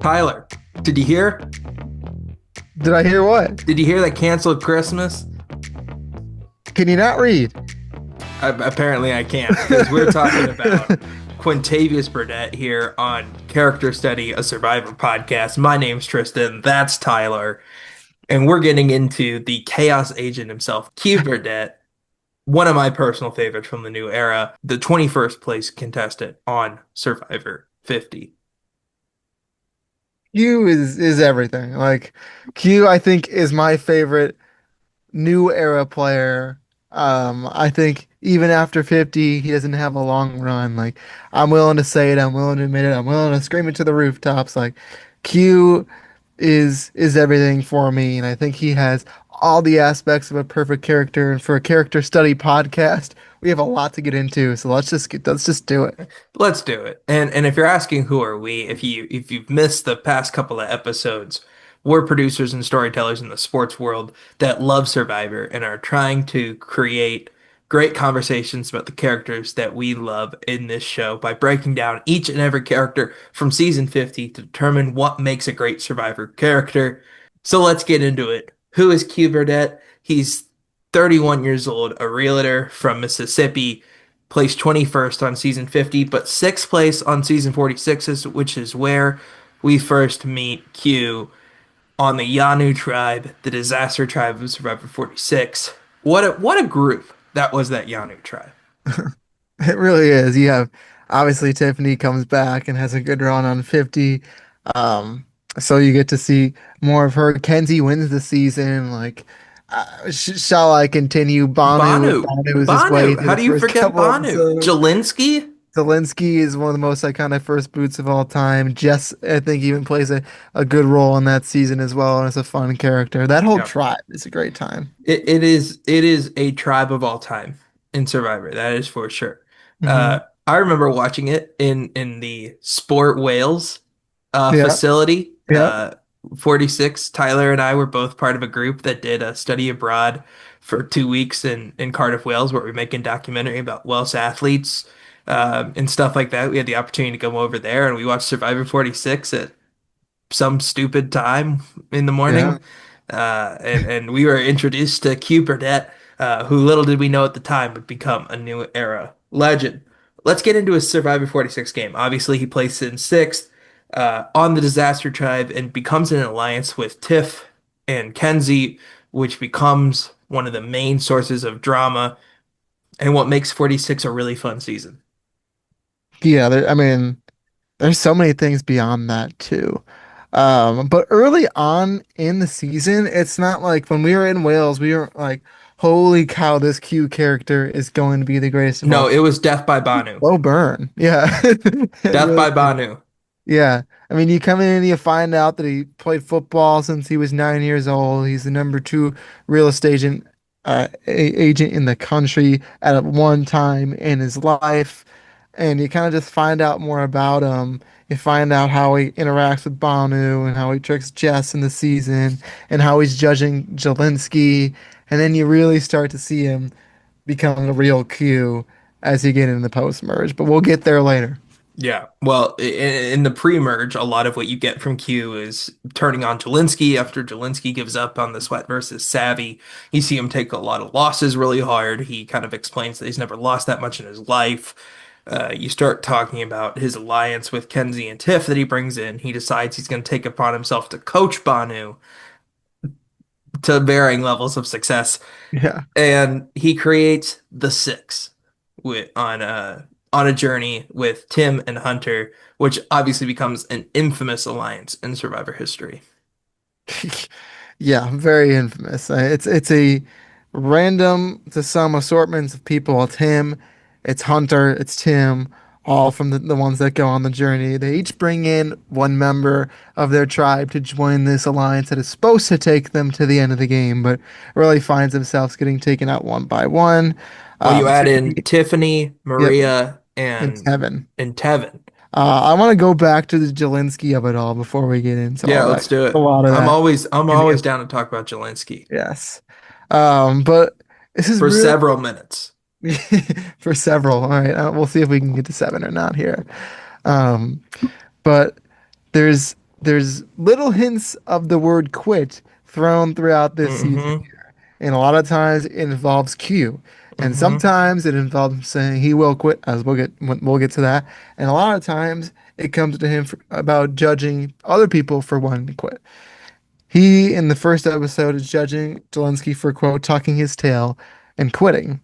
Tyler, did you hear? Did I hear what? Did you hear they canceled Christmas? Can you not read? Apparently I can't, because we're talking about Quintavious Burdette here on Character Study, a Survivor podcast. My name's Tristan, that's Tyler, and we're getting into the Chaos Agent himself, Q Burdette, one of my personal favorites from the new era, the 21st place contestant on Survivor 50. Q is everything. Like Q, I think is my favorite new era player. I think even after 50, he doesn't have a long run. Like I'm willing to say it, I'm willing to admit it, I'm willing to scream it to the rooftops. Like Q is everything for me, and I think he has all the aspects of a perfect character. And for a character study podcast, we have a lot to get into. So let's just do it. Let's do it. And if you're asking who are we, if you've missed the past couple of episodes, we're producers and storytellers in the sports world that love Survivor and are trying to create great conversations about the characters that we love in this show by breaking down each and every character from season 50 to determine what makes a great Survivor character. So let's get into it. Who is Q Burdette? He's 31 years old, a realtor from Mississippi, placed 21st on season 50, but sixth place on season 46, which is where we first meet Q on the Yanu tribe, the disaster tribe of Survivor 46. What a group that was, that Yanu tribe. It really is. You have obviously Tiffany comes back and has a good run on 50. Um, so you get to see more of her. Kenzie wins the season. Like, shall I continue? Banu is his way Banu. through How the do you first forget couple Banu? episodes. Jelinski? Zelensky is one of the most iconic first boots of all time. Jess, I think, even plays a good role in that season as well, and is a fun character. That whole Yeah. tribe is a great time. It is a tribe of all time in Survivor. That is for sure. Hmm. I remember watching it in the Sport Wales Yeah. facility. Yep. 46. Tyler and I were both part of a group that did a study abroad for 2 weeks in Cardiff, Wales, where we are making documentary about Welsh athletes and stuff like that. We had the opportunity to go over there and we watched Survivor 46 at some stupid time in the Yeah. morning. And we were introduced to Q Burdette, who little did we know at the time would become a new era legend. Let's get into his Survivor 46 game. Obviously, he placed in sixth on the Disaster Tribe and becomes in an alliance with Tiff and Kenzie, which becomes one of the main sources of drama and what makes 46 a really fun season. Yeah. I mean, there's so many things beyond that too. But early on in the season, it's not like when we were in Wales, we were like, holy cow, this Q character is going to be the greatest of all No, it time. was Death by Banu. Slow burn. Yeah. It Death really by is. Banu. Yeah. I mean, you come in and you find out that he played football since he was 9 years old. He's the number two real estate agent in the country at one time in his life. And you kind of just find out more about him. You find out how he interacts with Banu and how he tricks Jess in the season and how he's judging Jelinski. And then you really start to see him become a real Q as you get into the post-merge. But we'll get there later. Yeah. Well, in the pre-merge, a lot of what you get from Q is turning on Jelinski after Jelinski gives up on the Sweat versus Savvy. You see him take a lot of losses really hard. He kind of explains that he's never lost that much in his life. You start talking about his alliance with Kenzie and Tiff that he brings in. He decides he's going to take upon himself to coach Banu to varying levels of success, Yeah. and he creates the Six with on a journey with Tim and Hunter, which obviously becomes an infamous alliance in Survivor history. Yeah, very infamous. It's a random to some assortments of people. It's him, it's Hunter, it's Tim, all from the ones that go on the journey. They each bring in one member of their tribe to join this alliance that is supposed to take them to the end of the game, but really finds themselves getting taken out one by one. Well, you add in Tiffany, Tiffany, yep, Maria, and Tevin. and Tevin. I want to go back to the Jelinski of it all before we get into Yeah, all that. let's do A it. lot of I'm that. always I'm And always down to talk about Jelinski yes. But this is for really several minutes. for several. All right. We'll see if we can get to seven or not here. Um, but there's there's little hints of the word quit thrown throughout this season Mm-hmm. here. And a lot of times it involves Q. And Mm-hmm. sometimes it involves him saying he will quit, as we'll get to that. And a lot of times it comes to him about judging other people for wanting to quit. He, in the first episode, is judging Zelensky for, quote, tucking his tail and quitting.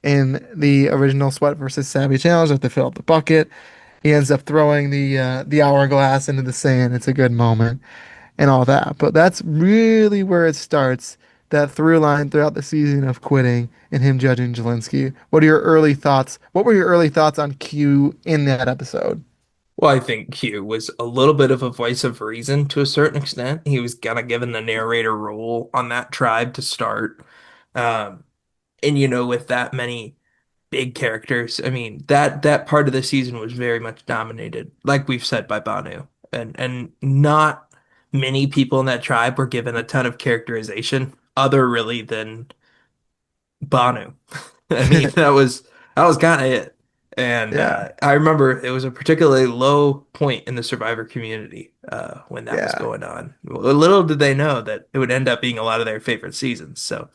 In the original Sweat versus Savvy challenge, that they fill up the bucket, he ends up throwing the hourglass into the sand. It's a good moment and all that. But that's really where it starts. That through line throughout the season of quitting and him judging Zelensky. What are your early thoughts? What were your early thoughts on Q in that episode? Well, I think Q was a little bit of a voice of reason to a certain extent. He was kind of given the narrator role on that tribe to start. Um, and with that many big characters, I mean, that part of the season was very much dominated, like we've said, by Banu. And not many people in that tribe were given a ton of characterization other really than Banu. I mean, that was kind of it. And Yeah, I remember it was a particularly low point in the Survivor community when that was yeah. going on. Well, little did they know that it would end up being a lot of their favorite seasons. So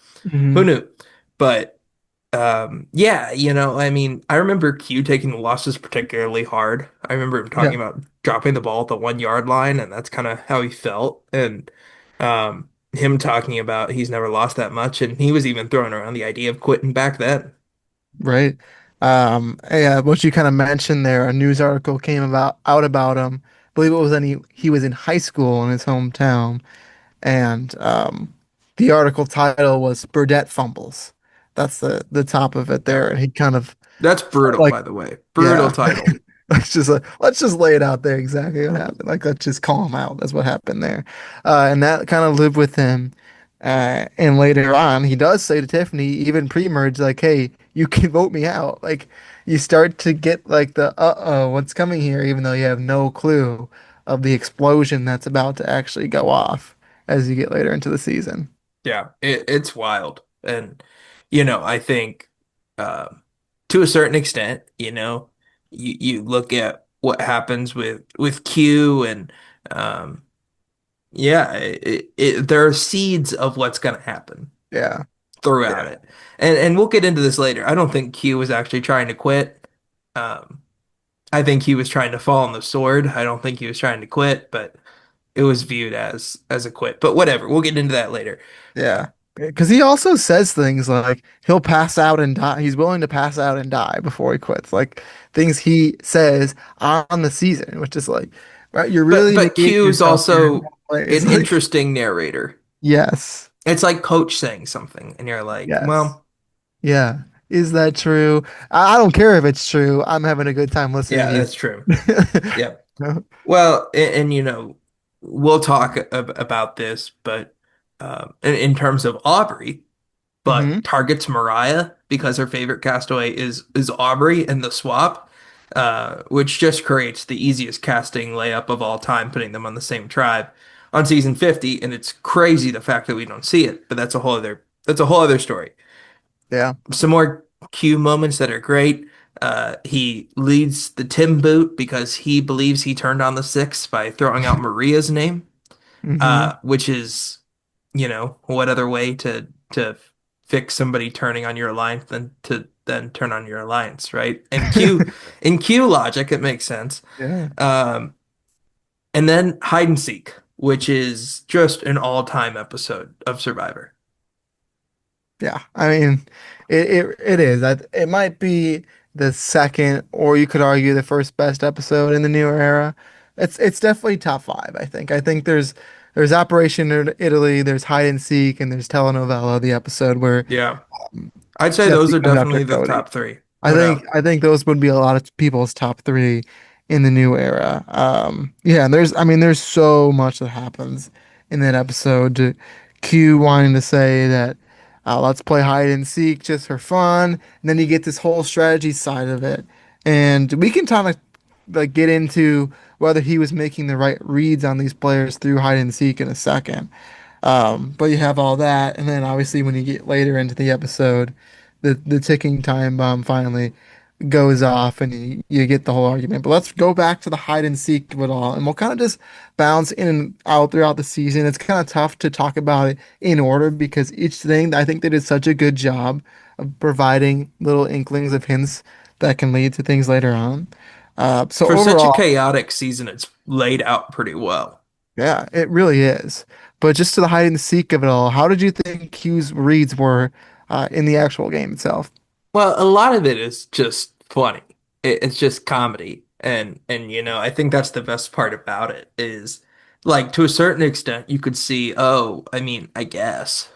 who Hmm. knew? But yeah, I mean, I remember Q taking the losses particularly hard. I remember him talking Yeah. about dropping the ball at the 1 yard line, and that's kind of how he felt. And him talking about he's never lost that much, and he was even throwing around the idea of quitting back then. Right. Yeah, what you kind of mentioned there, a news article came about him. I believe it was when he was in high school in his hometown, and the article title was Burdette fumbles. That's the top of it Yeah. there, and he kind of That's felt brutal, like, by the way. Brutal yeah. title. Let's just lay it out there exactly what happened. Like let's just call him out. That's what happened there, and that kind of lived with him. And later on, he does say to Tiffany, even pre-merge, like, "Hey, you can vote me out." Like you start to get like the uh-oh, what's coming here, even though you have no clue of the explosion that's about to actually go off as you get later into the season. Yeah, it's wild. And, I think uh, to a certain extent, you look at what happens with Q and um, yeah, there are seeds of what's going to happen Yeah, throughout yeah, it. And we'll get into this later. I don't think Q was actually trying to quit. Um, I think he was trying to fall on the sword. I don't think he was trying to quit, but it was viewed as a quit. But whatever, we'll get into that later. yeah. Because he also says things like he'll pass out and die. He's willing to pass out and die before he quits. Like things he says on the season, which is like, right, you're But really but negating Q is yourself here in also one way. It's an like, interesting narrator. yes, It's like Coach saying something, and you're like, yes, well, yeah. Is that true? I don't care if it's true. I'm having a good time listening yeah, to you. that's true. Yep. Well, and we'll talk about this, but in terms of Aubrey, Hmm. but targets Mariah because her favorite castaway is Aubrey in the swap, which just creates the easiest casting layup of all time, putting them on the same tribe on season 50, and it's crazy the fact that we don't see it, but that's a whole other story. Yeah. Some more Q moments that are great. He leads the Tim boot because he believes he turned on the six by throwing out Maria's name, Hmm. which is, what other way to fix somebody turning on your alliance than to then turn on your alliance, right? And in Q logic, it makes sense. Yeah. Um, and then hide and seek, which is just an all-time episode of Survivor. Yeah, I mean, it is. It might be the second, or you could argue the first best episode in the new era. It's definitely top five, I think. I think there's Operation Italy, there's Hide and Seek, and there's Telenovela, the episode where Yeah, I'd say those Jesse are comes after definitely the Cody. top three, I no think doubt. I think those would be a lot of people's top three in the new era. Yeah, there's so much that happens in that episode. Q wanting to say that let's play hide and seek just for fun, and then you get this whole strategy side of it, and we can kind of like get into whether he was making the right reads on these players through hide and seek in a second. But you have all that, and then obviously when you get later into the episode, the ticking time bomb finally. goes off and you get the whole argument. But let's go back to the hide and seek of it all, and we'll kind of just bounce in and out throughout the season. It's kind of tough to talk about it in order because each thing I think they did such a good job of providing little inklings of hints that can lead to things later on. So For such a overall, chaotic season, it's laid out pretty well. yeah, it really is. But just to the hide and seek of it all, how did you think Q's reads were in the actual game itself? Well, a lot of it is just funny. It's just comedy. And I think that's the best part about it is like to a certain extent you could see, oh, I mean, I guess,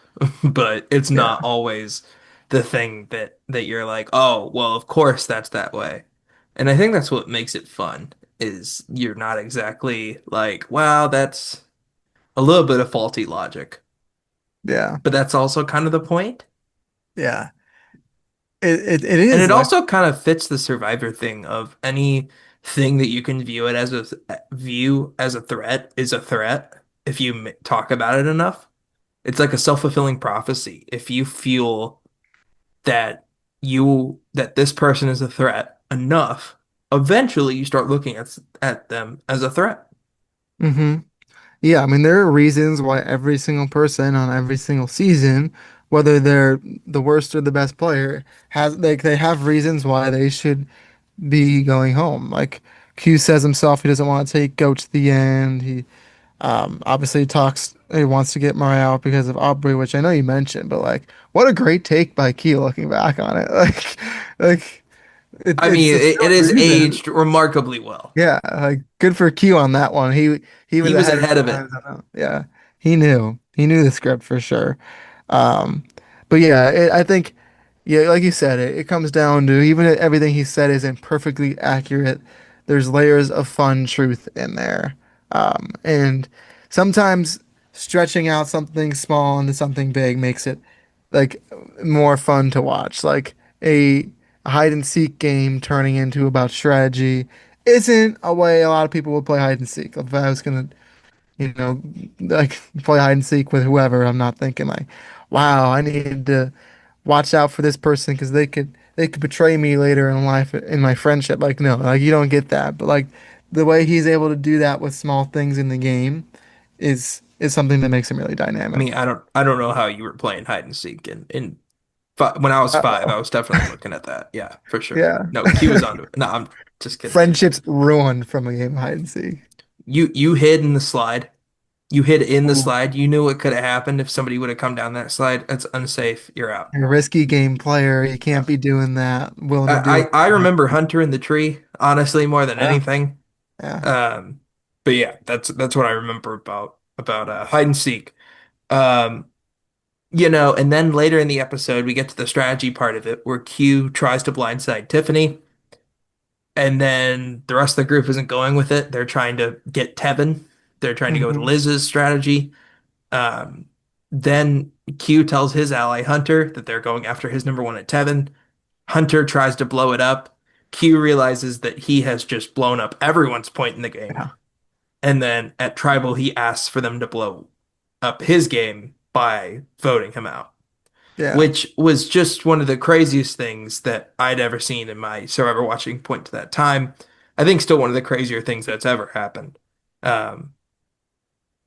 but it's Yeah, not always the thing that you're like, oh, well, of course that's that way. And I think that's what makes it fun is you're not exactly like, wow, that's a little bit of faulty logic. yeah, But that's also kind of the point. yeah. It And is it like, also kind of fits the survivor thing of any thing that you can view it as a view as a threat is a threat if you talk about it enough. It's like a self-fulfilling prophecy. If you feel that that this person is a threat enough, eventually you start looking at them as a threat. hmm. Yeah, I mean, there are reasons why every single person on every single season, whether they're the worst or the best player, has like they have reasons why they should be going home. Like Q says himself, he doesn't want to take Goat to the end. He obviously talks, he wants to get Murray out because of Aubrey, which I know you mentioned, but like, what a great take by Q looking back on it. Like I it's mean, a it good is reason. aged remarkably well. Yeah, like good for Q on that one. He was He was ahead of his ahead of it. time. Yeah, he knew the script for sure. Um, but yeah, I think yeah, like you said, it comes down to even if everything he said isn't perfectly accurate. There's layers of fun truth in there, and sometimes stretching out something small into something big makes it like more fun to watch. Like a hide and seek game turning into about strategy isn't a way a lot of people would play hide and seek. If I was gonna, you know, like play hide and seek with whoever, I'm not thinking like, wow, I need to watch out for this person because they could betray me later in life in my friendship. Like no, like you don't get that. But like the way he's able to do that with small things in the game is something that makes him really I dynamic. mean, I don't know how you were playing hide and seek in when I was five, I Uh-oh. was definitely looking at that. Yeah, for sure. Yeah. No, Q was onto it. No, I'm just kidding. Friendships ruined from a game of hide and seek. You hid in the slide. You hid in the Ooh. slide. You knew what could have happened if somebody would have come down that slide. That's unsafe. You're out. You're a risky game player. You Yeah. can't be doing that. Willing to do I it. remember Hunter in the tree, honestly, more than Yeah. anything. Yeah. Um, but yeah, that's what I remember about hide and seek. Um, and then later in the episode, we get to the strategy part of it where Q tries to blindside Tiffany. And then the rest of the group isn't going with it. They're trying to get Tevin. They're trying to go with Hmm. Liz's strategy. Um, then Q tells his ally Hunter that they're going after his number one at Tevin. Hunter tries to blow it up. Q realizes that he has just blown up everyone's point in the game. Yeah. And then at Tribal, he asks for them to blow up his game by voting him out, Yeah. which was just one of the craziest things that I'd ever seen in my Survivor watching point to that time. I think still one of the crazier things that's ever happened. Um,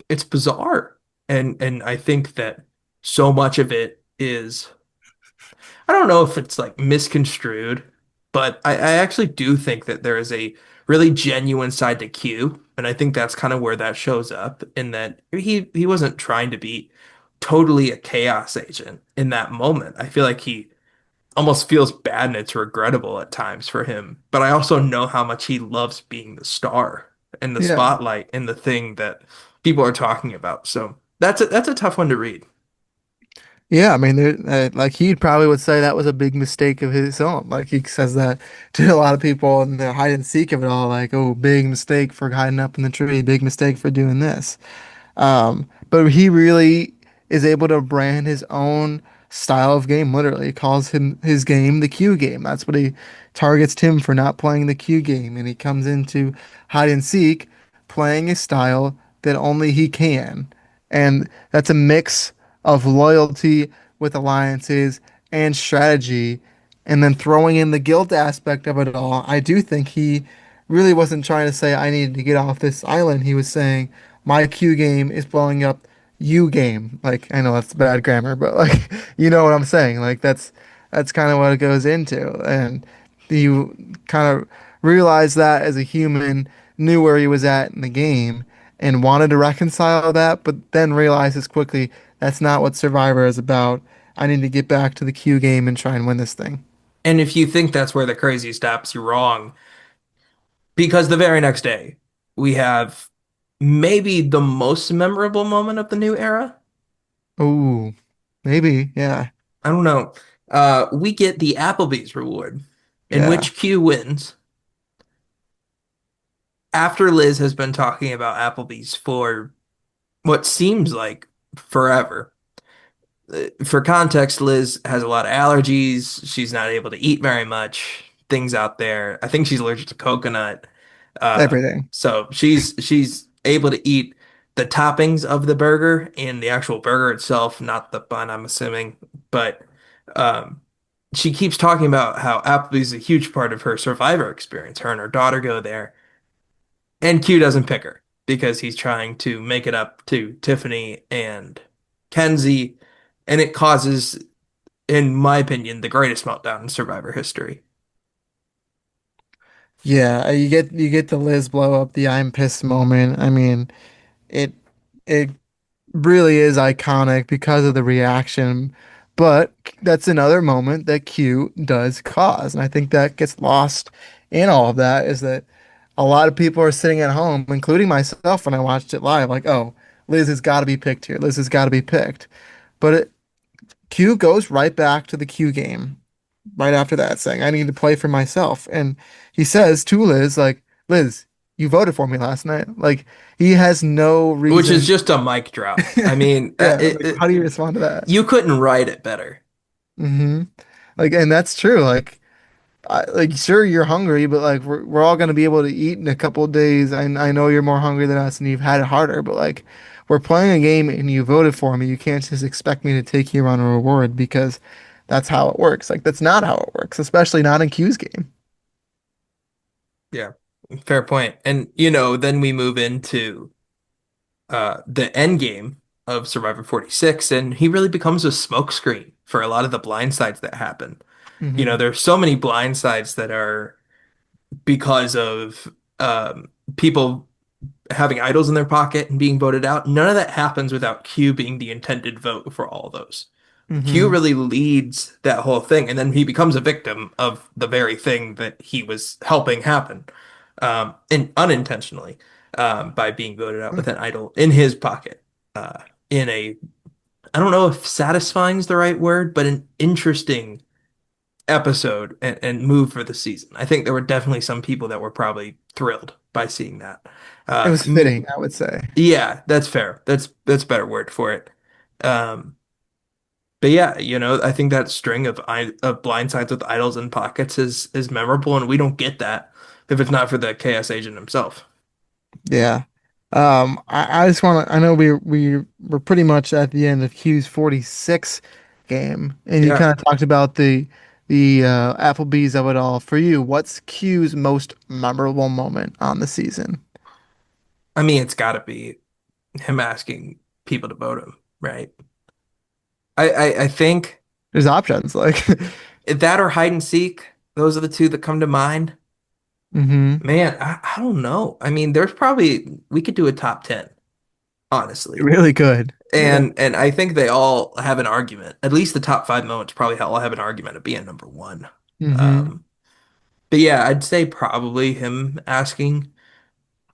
it's bizarre, and I think that so much of it is I don't know if it's like misconstrued, but I actually do think that there is a really genuine side to Q, and I think that's kind of where that shows up in that he wasn't trying to be totally a chaos agent in that moment. I feel like he almost feels bad and it's regrettable at times for him. But I also know how much he loves being the star and the Yeah. spotlight and the thing that people are talking about. So that's a tough one to read. Yeah. I mean, like he probably would say that was a big mistake of his own. Like he says that to a lot of people in the hide and seek of it all. Like, oh, big mistake for hiding up in the tree. Big mistake for doing this. But he really is able to brand his own style of game. Literally, he calls him his game the Q game. That's what he targets Tim for not playing the Q game, and he comes into hide and seek playing a style that only he can, and that's a mix of loyalty with alliances and strategy. And then throwing in the guilt aspect of it all, I do think he really wasn't trying to say I needed to get off this island. He was saying my Q game is blowing up you game. Like I know that's bad grammar, but like you know what I'm saying. Like that's kind of what it goes into. And you kind of realized that as a human, knew where he was at in the game and wanted to reconcile that, but then realizes quickly that's not what Survivor is about. I need to get back to the Q game and try and win this thing. And if you think that's where the crazy stops, you're wrong. Because the very next day, we have maybe the most memorable moment of the new era. Oh, maybe. Yeah. I don't know. We get the Applebee's reward, in Yeah. which Q wins after Liz has been talking about Applebee's for what seems like forever. For context, Liz has a lot of allergies. She's not able to eat very much. Things out there. I think she's allergic to coconut. Uh, Everything. so she's able to eat the toppings of the burger and the actual burger itself, not the bun, I'm assuming. But um, she keeps talking about how Applebee's is a huge part of her Survivor experience. Her and her daughter go there, and Q doesn't pick her because he's trying to make it up to Tiffany and Kenzie, and it causes, in my opinion, the greatest meltdown in Survivor history. Yeah, you get the Liz blow up the I'm pissed moment. I mean, it it really is iconic because of the reaction, but that's another moment that Q does cause, and I think that gets lost in all of that is that a lot of people are sitting at home, including myself when I watched it live, like, oh, Liz has got to be picked here. Liz has got to be picked. But Q goes right back to the Q game right after that, saying, I need to play for myself. And he says to Liz, like, Liz, you voted for me last night. Like, he has no Which is reason. just a mic drop. I mean, Yeah, like, how do you respond to that? you couldn't write it better. hmm Like, and that's true. Like, sure, you're hungry, but like, we're all gonna be able to eat in a couple of days. I know you're more hungry than us, and you've had it harder. But like, we're playing a game, and you voted for me. You can't just expect me to take you on a reward because that's how it works. Like, that's not how it works, especially not in Q's game. Yeah, fair point. And then we move into the end game of Survivor 46, and he really becomes a smokescreen for a lot of the blind sides that happen. hmm There's so many blind sides that are because of people having idols in their pocket and being voted out. None of that happens without Q being the intended vote for all those. Q hmm really leads that whole thing, and then he becomes a victim of the very thing that he was helping happen, and unintentionally, by being voted out with an idol in his pocket, in a, I don't know if satisfying is the right word, but an interesting episode and move for the season. I think there were definitely some people that were probably thrilled by seeing that. It Uh, was fitting, I would say. yeah, that's fair. That's a better word for it. Um, But yeah, I think that string of blind sides with idols in pockets is memorable, and we don't get that if it's not for the Chaos Agent himself. Yeah. I just want to. I know we're pretty much at the end of Q's 46 game, and you Yeah, kind of talked about the Applebee's of it all. For you, what's Q's most memorable moment on the season? I mean it's got to be him asking people to vote him, right? I think There's options like, that or hide and seek. Those are the two that come to mind. hmm Man, I don't know. I mean, there's probably we could do a top 10, honestly. really good. Yeah. And I think they all have an argument. At least the top five moments probably all have an argument of being number one. hmm Um, But yeah, I'd say probably him asking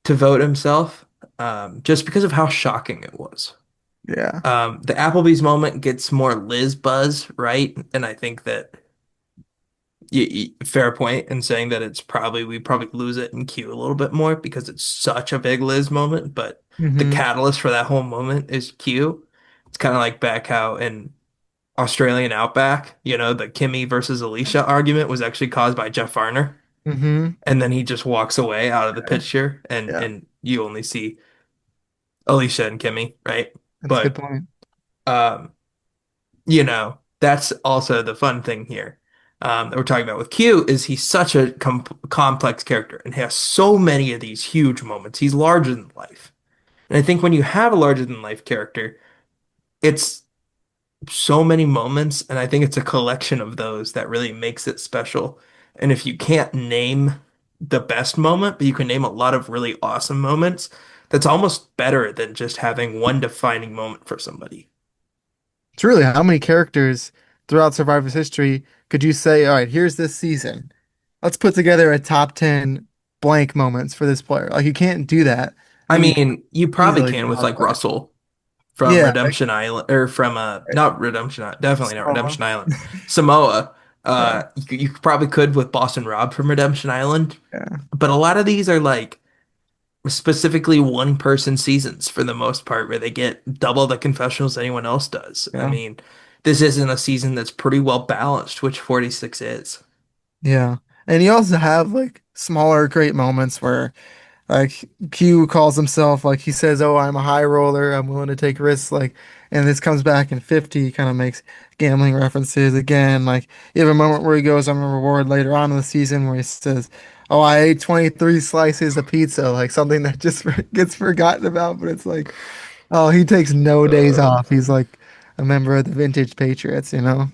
to vote himself, just because of how shocking it was. Yeah. The Applebee's moment gets more Liz buzz, right? And I think that fair point in saying that we probably lose it in Q a little bit more because it's such a big Liz moment. But the hmm catalyst for that whole moment is Q. It's kind of like back how in Australian Outback, the Kimmy versus Alicia argument was actually caused by Jeff Varner. hmm And then he just walks away out of the Yeah. picture, and Yeah. you only see Alicia and Kimmy, right? That's a good But point. that's also the fun thing here. that we're talking about with Q is he's such a complex character and has so many of these huge moments. He's larger than life. And I think when you have a larger than life character, it's so many moments, and I think it's a collection of those that really makes it special. And if you can't name the best moment, but you can name a lot of really awesome moments, that's almost better than just having one defining moment for somebody. Truly, how many characters throughout Survivor's history could you say, all right, here's this season. Let's put together a top 10 blank moments for this player. Like you can't do that. I I think you mean, you probably easily can do with like otherwise. Russell from Yeah, like Redemption Island, or from not Redemption Island, definitely not Samoa. Redemption Island, Samoa. Yeah, You probably could with Boston Rob from Redemption Island, yeah, but a lot of these are like specifically one person seasons for the most part, where they get double the confessionals anyone else does. I yeah, mean, this isn't a season that's pretty well balanced, which 46 is. yeah. And you also have like smaller great moments where like Q calls himself like he says, "Oh, I'm a high roller. I'm willing to take risks." Like, and this comes back in 50. He kind of makes gambling references again. Like, you have a moment where he goes on a reward later on in the season where he says, "Oh, I ate 23 slices of pizza." Like something that just gets forgotten about, but it's like, oh, he takes no days Uh, off. He's like a member of the vintage Patriots, you know?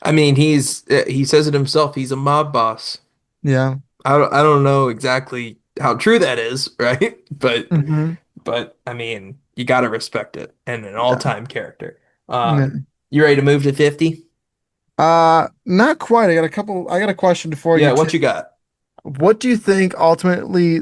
I mean, he says it himself. He's a mob boss. Yeah. I don't know exactly how true that is, right? Hmm. But I mean, you got to respect it, and an Yeah. all-time character. Yeah. You ready to move to 50? Not quite. I got a question for you Yeah, too. what you got? What do you think ultimately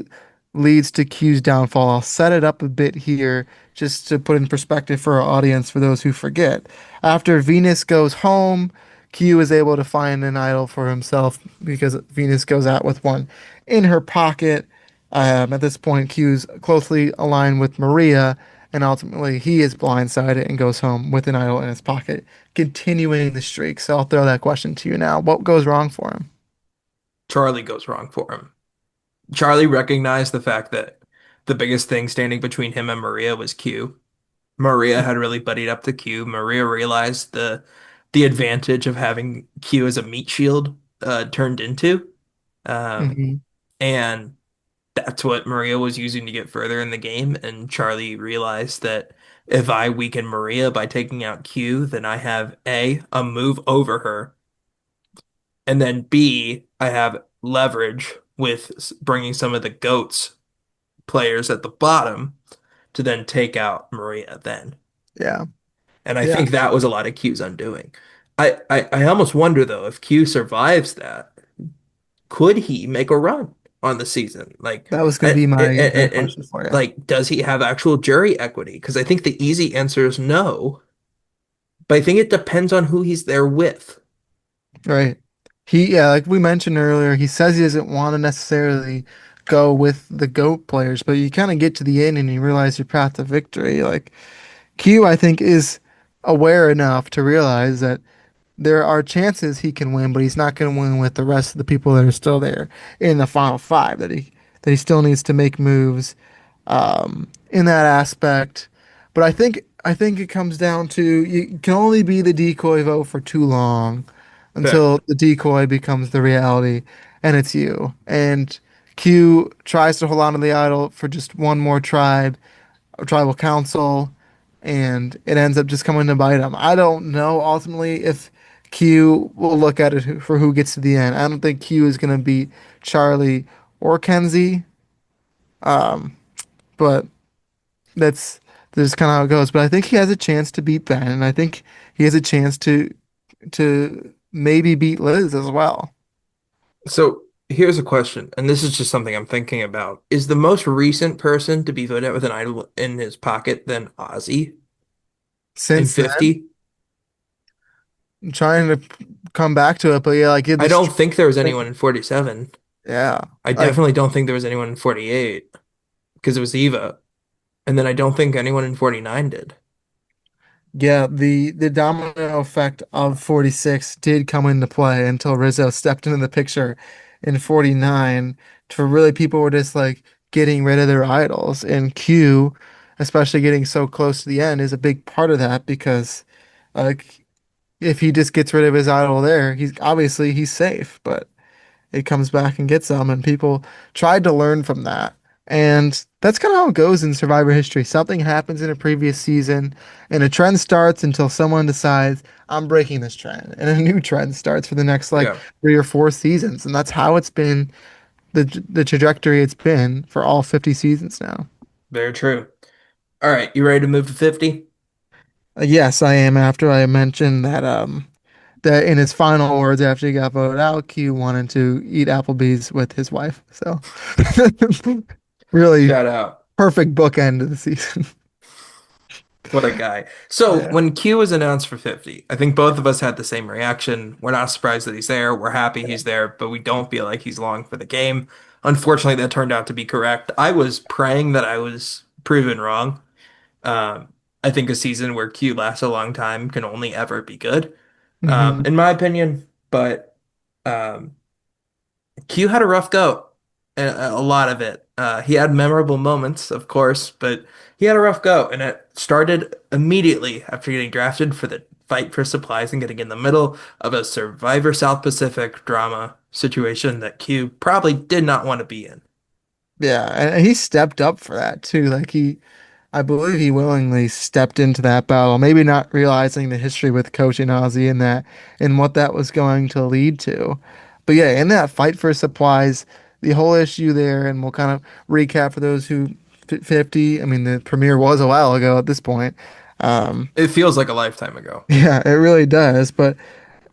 leads to Q's downfall? I'll set it up a bit here just to put in perspective for our audience for those who forget. After Venus goes home, Q is able to find an idol for himself because Venus goes out with one in her pocket. At this point, Q's closely aligned with Maria, and ultimately he is blindsided and goes home with an idol in his pocket, continuing the streak. So I'll throw that question to you now. What goes wrong for him? Charlie goes wrong for him. Charlie recognized the fact that the biggest thing standing between him and Maria was Q. Maria had really buddied up to Q. Maria realized the advantage of having Q as a meat shield turned into. Um, Hmm. and that's what Maria was using to get further in the game. And Charlie realized that if I weaken Maria by taking out Q, then I have a move over her, and then B, I have leverage with bringing some of the goats players at the bottom to then take out Maria then. Yeah. And I Yeah. think that was a lot of Q's undoing. I almost wonder though, if Q survives that, could he make a run on the season? That was going to be my exact And question for you. like, does he have actual jury equity? Because I think the easy answer is no, but I think it depends on who he's there with. Right. Yeah, like we mentioned earlier, he says he doesn't want to necessarily go with the GOAT players, but you kind of get to the end and you realize your path to victory. Like Q, I think, is aware enough to realize that there are chances he can win, but he's not going to win with the rest of the people that are still there in the final five. That he still needs to make moves in that aspect. But I think it comes down to you can only be the decoy vote for too long Fair. until the decoy becomes the reality, and it's you. And Q tries to hold on to the idol for just one more tribal council, and it ends up just coming to bite him. I don't know ultimately if Q will look at it for who gets to the end. I don't think Q is going to beat Charlie or Kenzie, but that's just kind of how it goes. But I think he has a chance to beat Ben, and I think he has a chance to maybe beat Liz as well. So here's a question, and this is just something I'm thinking about. Is the most recent person to be voted out with an idol in his pocket than Ozzy in Since then, 50? I'm trying to come back to it, but yeah, like I this, don't think there was anyone in 47. yeah, I like definitely don't think there was anyone in 48 because it was Eva. And then I don't think anyone in 49 did. yeah, the domino effect of 46 did come into play until Rizzo stepped into the picture in 49 to really people were just like getting rid of their idols. And Q, especially getting so close to the end, is a big part of that because like if he just gets rid of his idol there, he's safe, but it comes back and gets them, and people tried to learn from that. And that's kind of how it goes in Survivor history. Something happens in a previous season, and a trend starts until someone decides, I'm breaking this trend. And a new trend starts for the next like Yeah, 3 or 4 seasons. And that's how it's been, the trajectory it's been for all 50 seasons now. very true. All right, you ready to move to 50? Yes, I am. After I mentioned that in his final words after he got voted out, Q wanted to eat Applebee's with his wife. So really Shout out. perfect bookend of the season. What a guy. So Yeah. when Q was announced for 50, I think both of us had the same reaction. We're not surprised that he's there. We're happy he's there, but we don't feel like he's long for the game. Unfortunately, that turned out to be correct. I was praying that I was proven wrong. Um, I think a season where Q lasts a long time can only ever be good, Hmm. in my opinion. But um, Q had a rough go, a lot of it. He had memorable moments, of course, but he had a rough go, and it started immediately after getting drafted for the fight for supplies and getting in the middle of a Survivor South Pacific drama situation that Q probably did not want to be in. Yeah, and he stepped up for that too. I believe he willingly stepped into that battle, maybe not realizing the history with coaching Ozzy and that and what that was going to lead to. But yeah, in that fight for supplies, the whole issue there, and we'll kind of recap for those who 50. I mean, the premiere was a while ago at this point. Um, It feels like a lifetime ago. yeah, it really does. But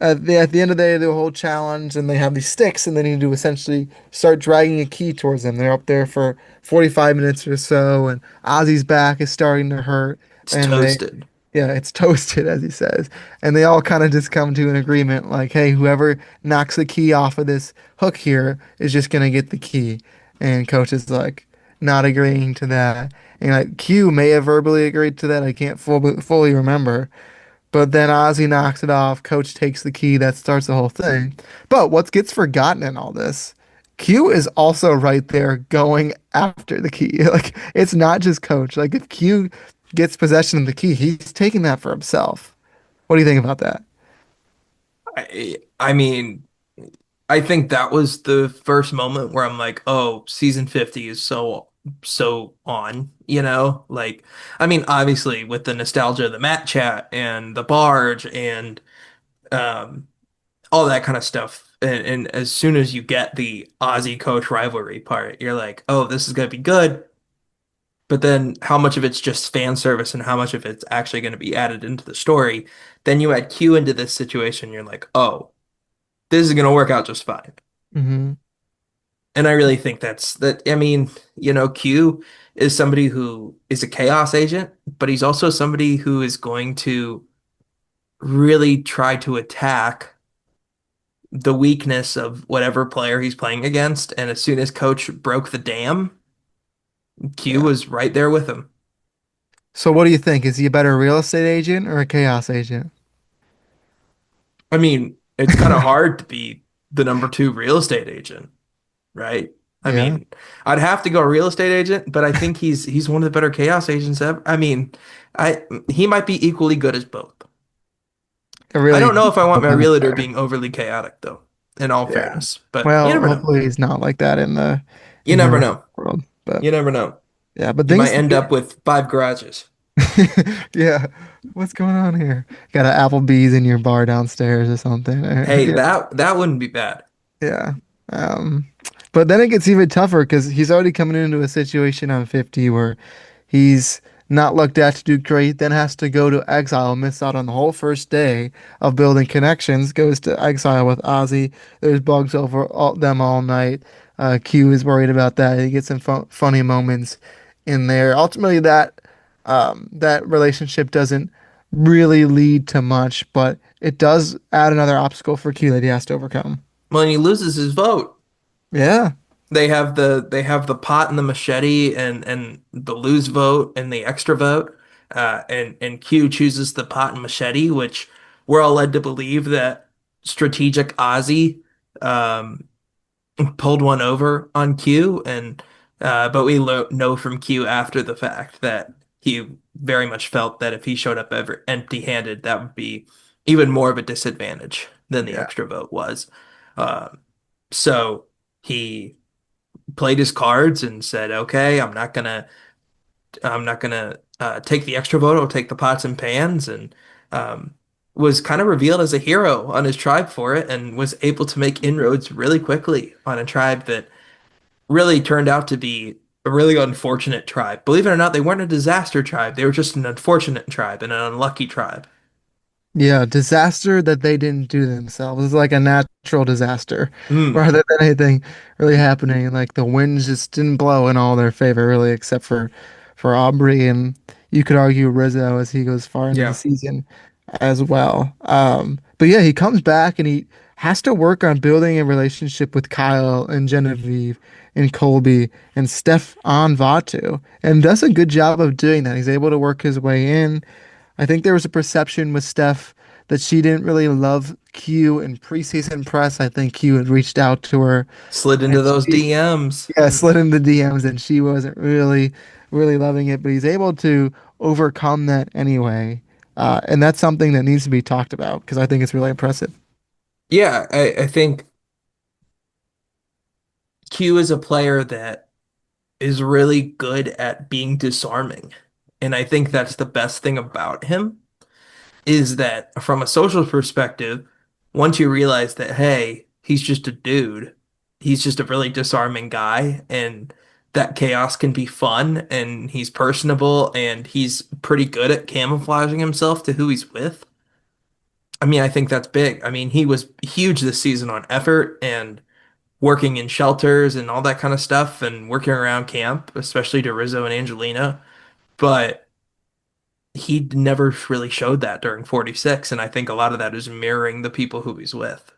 at the end of the day, the whole challenge, and they have these sticks, and they need to essentially start dragging a key towards them. They're up there for 45 minutes or so, and Ozzy's back is starting to hurt, It's and toasted. yeah, it's toasted, as he says. And they all kind of just come to an agreement, like, hey, whoever knocks the key off of this hook here is just gonna get the key. And coach is like, not agreeing to that. And like Q may have verbally agreed to that. I can't fully remember. But then Ozzy knocks it off. Coach takes the key. That starts the whole thing. But what gets forgotten in all this, Q is also right there going after the key. Like it's not just Coach. Like if Q gets possession of the key, he's taking that for himself. What do you think about that? I mean, I think that was the first moment where I'm like, oh, season 50 is so on, you know? Like, I mean, obviously with the nostalgia of the Matt chat and the barge and um all that kind of stuff. And as soon as you get the Aussie coach rivalry part, you're like, oh, this is gonna be good. But then how much of it's just fan service and how much of it's actually going to be added into the story? Then you add Q into this situation, you're like, oh, this is going to work out just fine. Hmm. And I really think that's that. I mean, Q is somebody who is a chaos agent, but he's also somebody who is going to really try to attack the weakness of whatever player he's playing against. And as soon as coach broke the dam, Q Yeah. was right there with him. So what do you think? Is he a better real estate agent or a chaos agent? I mean, it's kind of hard to be the number two real estate agent, right? I Yeah, mean, I'd have to go real estate agent, but I think he's one of the better chaos agents ever. I mean, I he might be equally good as both. I I really don't know if I want my that's realtor fair. being overly chaotic, though, in all Yeah. fairness. But you Well, never know. hopefully he's not like that You in the never real know. world. But You never know. yeah, but You might things to end do. up with five garages. Yeah. What's going on here? Got an Applebee's in your bar downstairs or something. Hey, Yeah. that wouldn't be bad. Yeah. Um, but then it gets even tougher because he's already coming into a situation on 50 where he's not looked at to do great, then has to go to exile, miss out on the whole first day of building connections, goes to exile with Ozzy. There's bugs over them all night. Q is worried about that. He gets some funny moments in there. Ultimately, that relationship doesn't really lead to much, but it does add another obstacle for Q that he has to overcome. Well, and he loses his vote. Yeah, They have the pot and the machete and the lose vote and the extra vote. And Q chooses the pot and machete, which we're all led to believe that strategic Ozzy um, pulled one over on Q, and but we know from Q after the fact that he very much felt that if he showed up ever empty-handed, that would be even more of a disadvantage than the Yeah. extra vote was. Uh, so he played his cards and said, "Okay, I'm not gonna take the extra vote. I'll take the pots and pans." And um, was kind of revealed as a hero on his tribe for it, and was able to make inroads really quickly on a tribe that really turned out to be a really unfortunate tribe. Believe it or not, they weren't a disaster tribe. They were just an unfortunate tribe and an unlucky tribe. Yeah, disaster that they didn't do themselves. It's like a natural disaster Mm, rather than anything really happening. Like the winds just didn't blow in all their favor, really, except for Aubrey, and you could argue Rizzo as he goes far into the yeah. season as well. But yeah, he comes back and he has to work on building a relationship with Kyle and Genevieve and Colby and Stefan Vatu, and does a good job of doing that. He's able to work his way in. I think there was a perception with Steph that she didn't really love Q in preseason press. I think Q had reached out to her Slid and into those she, DMs. yeah, slid in the DMs and she wasn't really loving it, but he's able to overcome that anyway. And that's something that needs to be talked about because I think it's really impressive. Yeah, I think Q is a player that is really good at being disarming. And I think that's the best thing about him is that from a social perspective, once you realize that, hey, he's just a dude, he's just a really disarming guy, and that chaos can be fun, and he's personable, and he's pretty good at camouflaging himself to who he's with. I mean, I think that's big. I mean, he was huge this season on effort and working in shelters and all that kind of stuff and working around camp, especially to Rizzo and Angelina. But he never really showed that during 46. And I think a lot of that is mirroring the people who he's with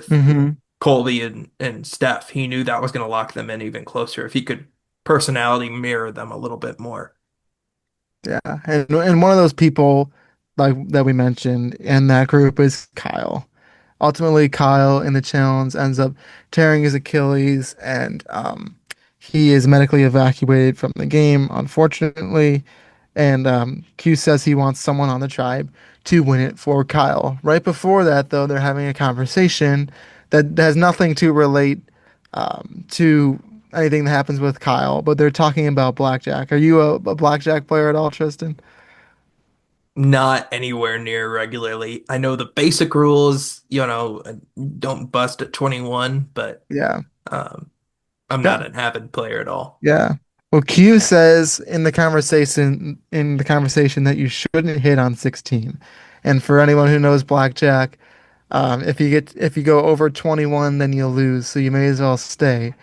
Hmm. Colby and Steph. He knew that was going to lock them in even closer if he could personality mirror them a little bit more. Yeah, and one of those people like that we mentioned in that group is Kyle. Ultimately, Kyle in the challenge ends up tearing his Achilles, and he is medically evacuated from the game, unfortunately. And Q says he wants someone on the tribe to win it for Kyle. Right before that, though, they're having a conversation that has nothing to relate to anything that happens with Kyle, but they're talking about blackjack. Are you a blackjack player at all, Tristan? Not anywhere near regularly. I know the basic rules, don't bust at 21, but Yeah. um, I'm not Yeah. an avid player at all. Yeah. Well, Q says in the conversation that you shouldn't hit on 16. And for anyone who knows blackjack, if you go over 21, then you'll lose. So you may as well stay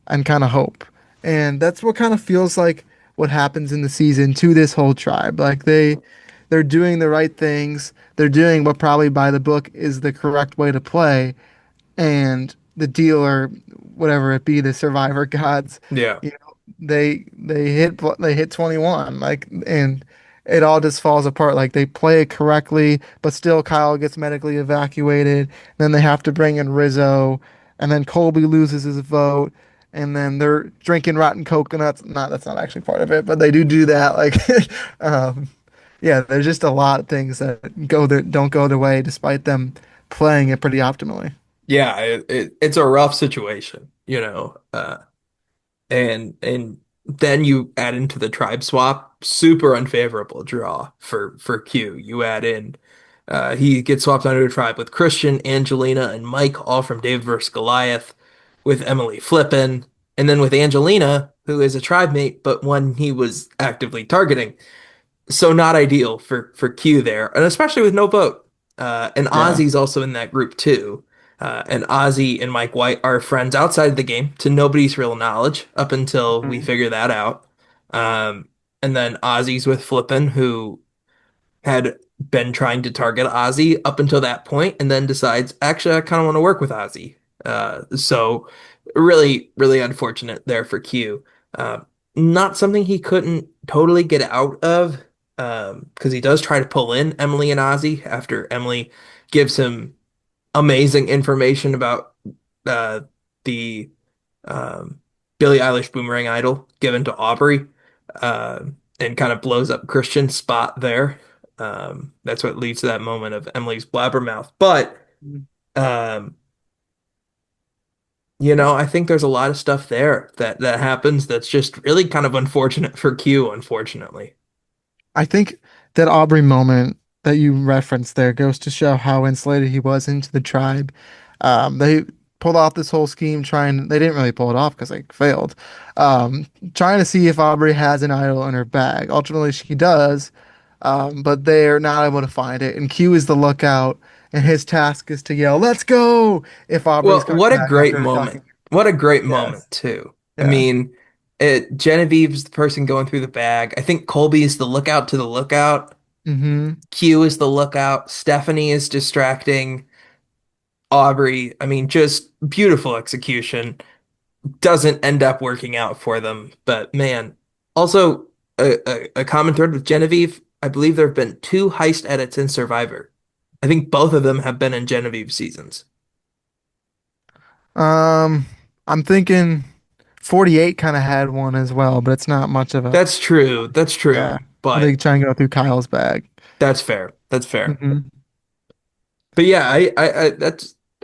and kind of hope. And that's what kind of feels like what happens in the season to this whole tribe. Like they're doing the right things. They're doing what probably by the book is the correct way to play, and the dealer, whatever it be, the survivor gods, Yeah. they hit 21, like, and it all just falls apart. Like they play it correctly, but still Kyle gets medically evacuated. Then they have to bring in Rizzo, and then Colby loses his vote. And then they're drinking rotten coconuts. Not that's not actually part of it, but they do that. Like, um, yeah, there's just a lot of things that don't go their way, despite them playing it pretty optimally. Yeah, it's a rough situation, you know. And then you add into the tribe swap, super unfavorable draw for Q. You add in he gets swapped onto a tribe with Christian, Angelina, and Mike, all from David versus Goliath, with Emily flippin', and then with Angelina, who is a tribe mate, but one he was actively targeting. So not ideal for Q there, and especially with no vote. And Yeah. Ozzy's also in that group too. And Ozzy and Mike White are friends outside of the game to nobody's real knowledge up until we Mhm. figure that out. Um, and then Ozzy's with Flippin, who had been trying to target Ozzy up until that point, and then decides, actually, I kind of want to work with Ozzy. So really, really unfortunate there for Q. Uh, Not something he couldn't totally get out of, because he does try to pull in Emily and Ozzy after Emily gives him amazing information about uh, the um, Billie Eilish Boomerang Idol given to Aubrey, and kind of blows up Christian's spot there. That's what leads to that moment of Emily's blabbermouth. But Mm. um, I think there's a lot of stuff there that happens that's just really kind of unfortunate for Q, unfortunately. I think that Aubrey moment that you referenced there goes to show how insulated he was into the tribe. They pulled off this whole scheme trying, they didn't really pull it off because they failed. Um, Trying to see if Aubrey has an idol in her bag. Ultimately, she does, but they're not able to find it. And Q is the lookout, and his task is to yell, "Let's go!" if Aubrey's Well, coming what a back great after moment. talking. What a great moment Yes. too. I Yeah. mean, Genevieve's the person going through the bag. I think Colby is the lookout to the lookout. Mm-hmm. Q is the lookout. Stephanie is distracting Aubrey. I mean, just beautiful execution. Doesn't end up working out for them, but man. Also, a common thread with Genevieve. I believe there have been two heist edits in Survivor. I think both of them have been in Genevieve seasons. Um, I'm thinking 48 kind of had one as well, but it's not much of a, That's true. That's yeah. true. I think But trying to go through Kyle's bag. that's fair. That's fair. Hmm. But yeah,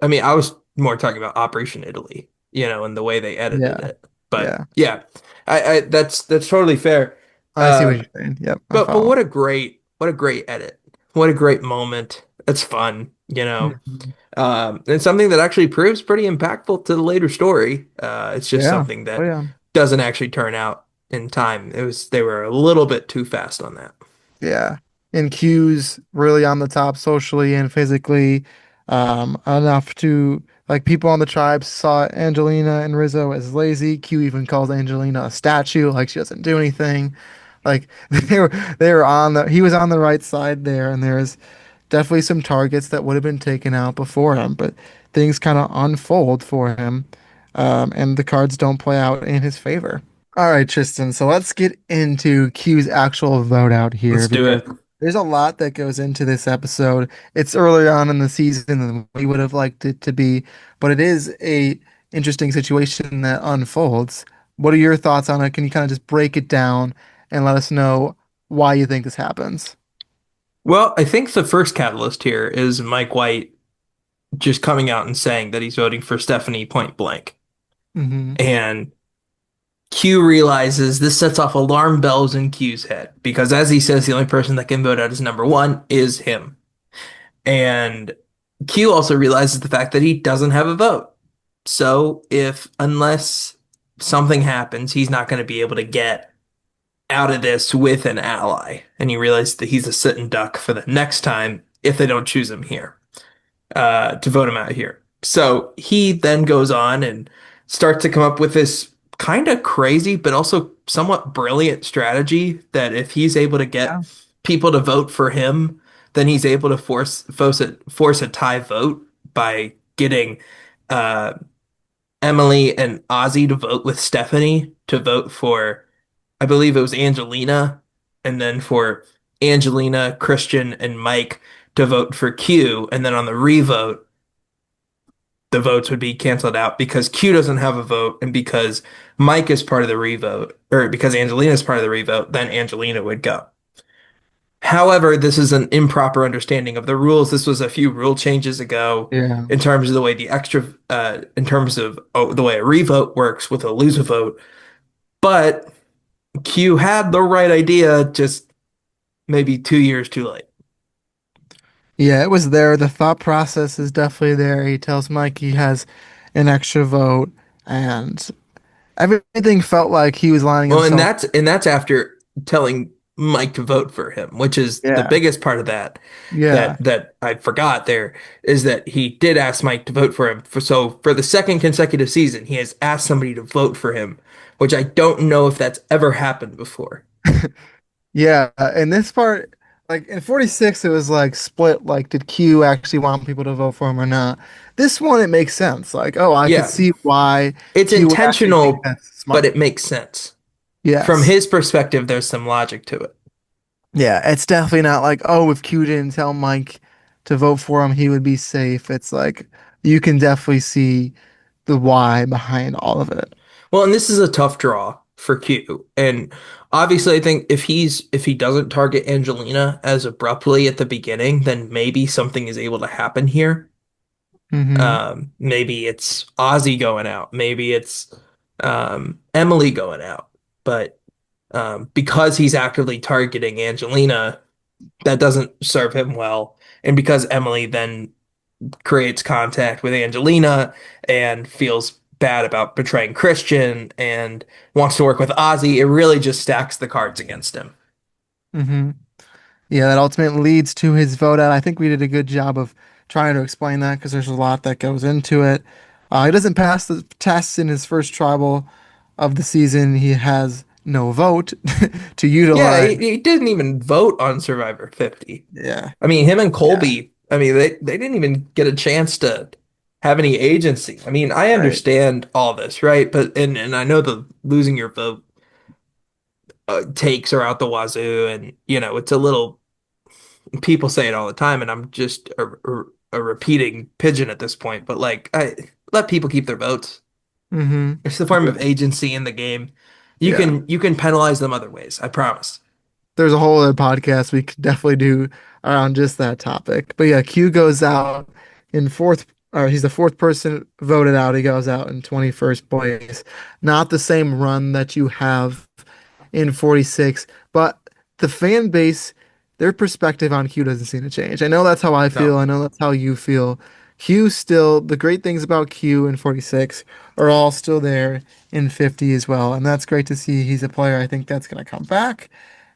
I mean, I was more talking about Operation Italy, and the way they edited Yeah. it. But Yeah. yeah, that's totally fair. I see what Um, you're saying. Yep. I but follow. what a great edit. What a great moment. It's fun. Mhm. It's something that actually proves pretty impactful to the later story. It's just Yeah. something Oh, that yeah. doesn't actually turn out in time. They were a little bit too fast on that. Yeah. And Q's really on the top socially and physically, enough to like people on the tribe saw Angelina and Rizzo as lazy. Q even calls Angelina a statue, like she doesn't do anything. Like they were on the he was on the right side there, and there's definitely some targets that would have been taken out before him, but things kind of unfold for him, and the cards don't play out in his favor. All right, Tristan. So let's get into Q's actual vote out here Let's do because it. there's a lot that goes into this episode. It's earlier on in the season than we would have liked it to be, but it is a interesting situation that unfolds. What are your thoughts on it? Can you kind of just break it down and let us know why you think this happens? Well, I think the first catalyst here is Mike White just coming out and saying that he's voting for Stephanie point blank. Hmm. And Q realizes this sets off alarm bells in Q's head because, as he says, the only person that can vote out as number one is him. And Q also realizes the fact that he doesn't have a vote. So, unless something happens, he's not going to be able to get out of this with an ally. And he realizes that he's a sitting duck for the next time if they don't choose him here. To vote him out here. So he then goes on and starts to come up with this kind of crazy, but also somewhat brilliant strategy that if he's able to get Yeah. people to vote for him, then he's able to force a tie vote by getting uh, Emily and Ozzy to vote with Stephanie to vote for, I believe it was Angelina, and then for Angelina, Christian, and Mike to vote for Q, and then on the revote the votes would be canceled out because Q doesn't have a vote and because Mike is part of the revote, or because Angelina is part of the revote, then Angelina would go. However, this is an improper understanding of the rules. This was a few rule changes ago Yeah. in terms of the way in terms of the way a revote works with a lose a vote. But Q had the right idea, just maybe 2 years too late. Yeah, it was there. The thought process is definitely there. He tells Mike he has an extra vote, and everything felt like he was lining Well, and himself. that's after telling Mike to vote for him, which is the Yeah. biggest part of that Yeah. that I forgot there is that he did ask Mike to vote for him. For the second consecutive season, he has asked somebody to vote for him, which I don't know if that's ever happened before. Yeah. And this part, like in 46, it was like split. Like, did Q actually want people to vote for him or not? This one, it makes sense. Like, oh, I could Yeah, see why it's Q would actually think intentional, that's but smart. it makes sense. From Yes. his perspective, there's some logic to it. Yeah. It's definitely not like, oh, if Q didn't tell Mike to vote for him, he would be safe. It's like, you can definitely see the why behind all of it. Well, and this is a tough draw for Q. And obviously I think if he doesn't target Angelina as abruptly at the beginning, then maybe something is able to happen here. Hmm. Maybe it's Ozzy going out, maybe it's Emily going out. But because he's actively targeting Angelina, that doesn't serve him well. And because Emily then creates contact with Angelina and feels bad about betraying Christian and wants to work with Ozzy, it really just stacks the cards against him. Hmm. Yeah, that ultimately leads to his vote out. I think we did a good job of trying to explain that because there's a lot that goes into it. He doesn't pass the tests in his first tribal of the season. He has no vote to Yeah, utilize. he didn't even vote on Survivor 50. Yeah, I mean, him and yeah, Colby, I mean, they didn't even get a chance to have any agency. I mean, I right. understand all this, right? But and I know the losing your vote takes are out the wazoo, and it's a little people say it all the time, and I'm just a repeating pigeon at this point. But like, I let people keep their votes. Hmm. It's the form of agency in the game. Yeah. You can penalize them other ways. I promise. There's a whole other podcast we could definitely do around just that topic. But yeah, Q goes out in fourth, or he's the fourth person voted out. He goes out in 21st place. Not the same run that you have in 46, but the fan base, their perspective on Q doesn't seem to change. I know that's how I feel. No. I know that's how you feel. Q still, the great things about Q in 46 are all still there in 50 as well. And that's great to see. He's a player I think that's going to come back.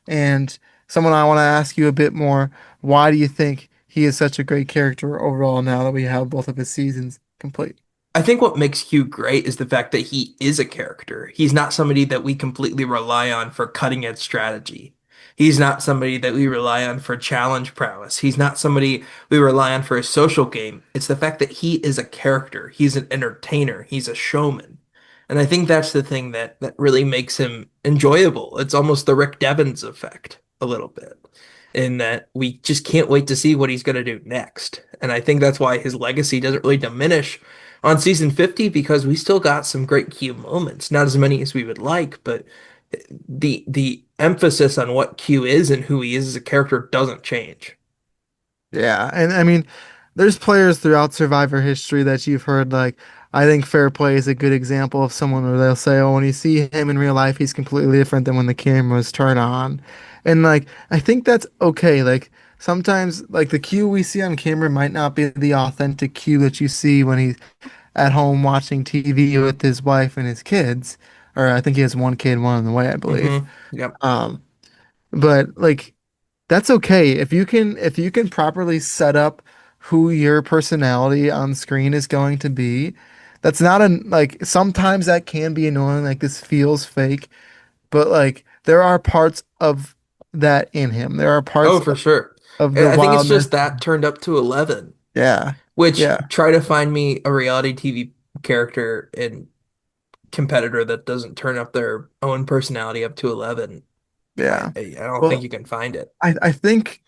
And someone I want to ask you a bit more, why do you think he is such a great character overall now that we have both of his seasons complete? I think what makes Hugh great is the fact that he is a character. He's not somebody that we completely rely on for cutting edge strategy. He's not somebody that we rely on for challenge prowess. He's not somebody we rely on for a social game. It's the fact that he is a character. He's an entertainer. He's a showman. And I think that's the thing that really makes him enjoyable. It's almost the Rick Devens effect a little bit, in that we just can't wait to see what he's going to do next. And I think that's why his legacy doesn't really diminish on season 50 because we still got some great Q moments. Not as many as we would like, but the emphasis on what Q is and who he is as a character doesn't change. Yeah, and I mean, there's players throughout Survivor history that you've heard like I think Fair Play is a good example of someone where they'll say, "Oh, when you see him in real life, he's completely different than when the cameras turn on." And like I think that's okay. Like sometimes like the Q we see on camera might not be the authentic Q that you see when he's at home watching TV with his wife and his kids. Or I think he has one kid, one on the way, I believe. Yep. Um, but like that's okay. If you can properly set up who your personality on screen is going to be, that's not an like sometimes that can be annoying, like this feels fake, but like there are parts of that in him. There are Oh, parts for sure. of the I think it's wildness. just that turned up to 11, Yeah. which Yeah. try to find me a reality TV character and competitor that doesn't turn up their own personality up to 11. Yeah. I don't think Well, you can find it. I think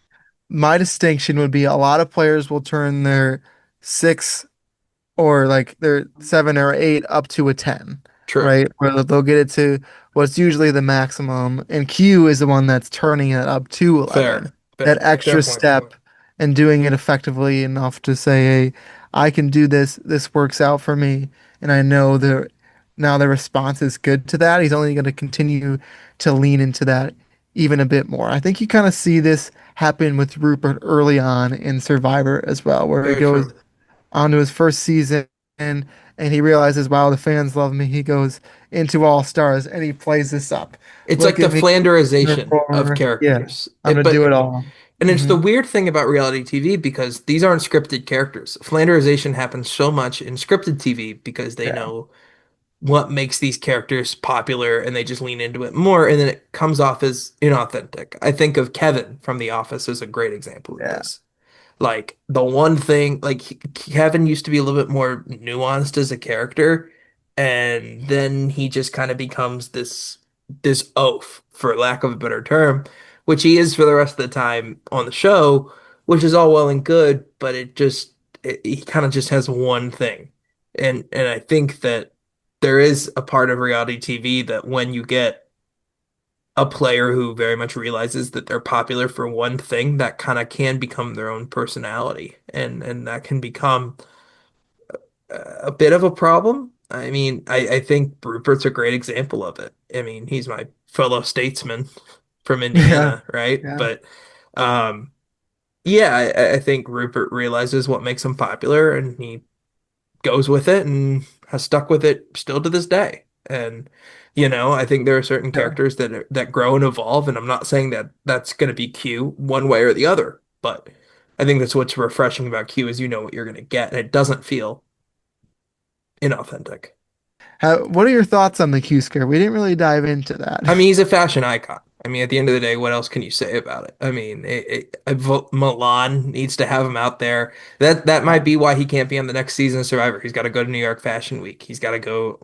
my distinction would be a lot of players will turn their six or like they're 7 or 8 up to a 10, True. right? Where they'll get it to what's usually the maximum. And Q is the one that's turning it up to 11. Fair. That Fair extra point. step and doing it effectively enough to say, hey, I can do this. This works out for me. And I know now the response is good to that. He's only going to continue to lean into that even a bit more. I think you kind of see this happen with Rupert early on in Survivor as well, where he Very goes true. onto his first season and he realizes, wow, the fans love me. He goes into All Stars and he plays this up. It's like Look the at me, Flanderization of performer. Yeah, characters. I'm gonna do it all. And it's Hmm. the weird thing about reality TV because these aren't scripted characters. Flanderization happens so much in scripted TV because they Yeah, know what makes these characters popular and they just lean into it more and then it comes off as inauthentic. I think of Kevin from The Office as a great example of yeah, this. Like the one thing, like Kevin used to be a little bit more nuanced as a character, and then he just kind of becomes this oaf, for lack of a better term, which he is for the rest of the time on the show, which is all well and good, but he kind of just has one thing, and I think that there is a part of reality TV that when you get a player who very much realizes that they're popular for one thing, that kind of can become their own personality, and that can become a bit of a problem. I mean, I think Rupert's a great example of it. I mean, he's my fellow statesman from Yeah. Indiana, right? Yeah. But yeah, I think Rupert realizes what makes him popular, and he goes with it and has stuck with it still to this day. And I think there are certain Yeah. characters that grow and evolve, and I'm not saying that that's going to be Q one way or the other, but I think that's what's refreshing about Q is you know what you're going to get, and it doesn't feel inauthentic. What are your thoughts on the Q scare? We didn't really dive into that. I mean, he's a fashion icon. I mean, at the end of the day, what else can you say about it? I mean, Milan needs to have him out there. That might Yeah. be why he can't be on the next season of Survivor. He's got to go to New York Fashion Week. He's got to go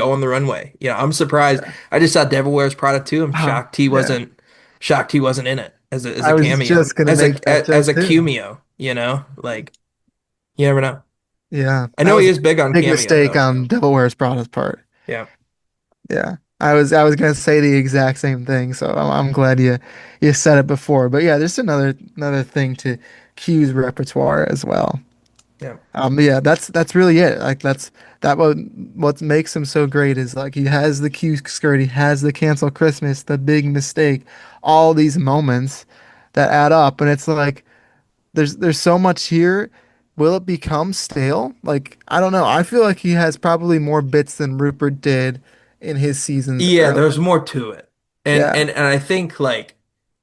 on the runway. I'm surprised. Yeah. I just saw Devil Wears Prada too. I'm Oh, shocked he yeah. wasn't in it as a I was cameo, just gonna make that as joke a too. cameo. Like you never know. Yeah, I that know he was a is big on big cameos mistake though. on Devil Wears Prada's part. Yeah, Yeah. I was gonna say the exact same thing, so I'm glad you said it before. But yeah, there's another thing to Q's repertoire as well. yeah. Yeah, that's really it. Like what makes him so great is like he has the Q skirt, he has the cancel Christmas, the big mistake, all these moments that add up, and it's like there's so much here. Will it become stale? Like, I don't know. I feel like he has probably more bits than Rupert did in his seasons Yeah, early. there's more to it. And Yeah, and and I think like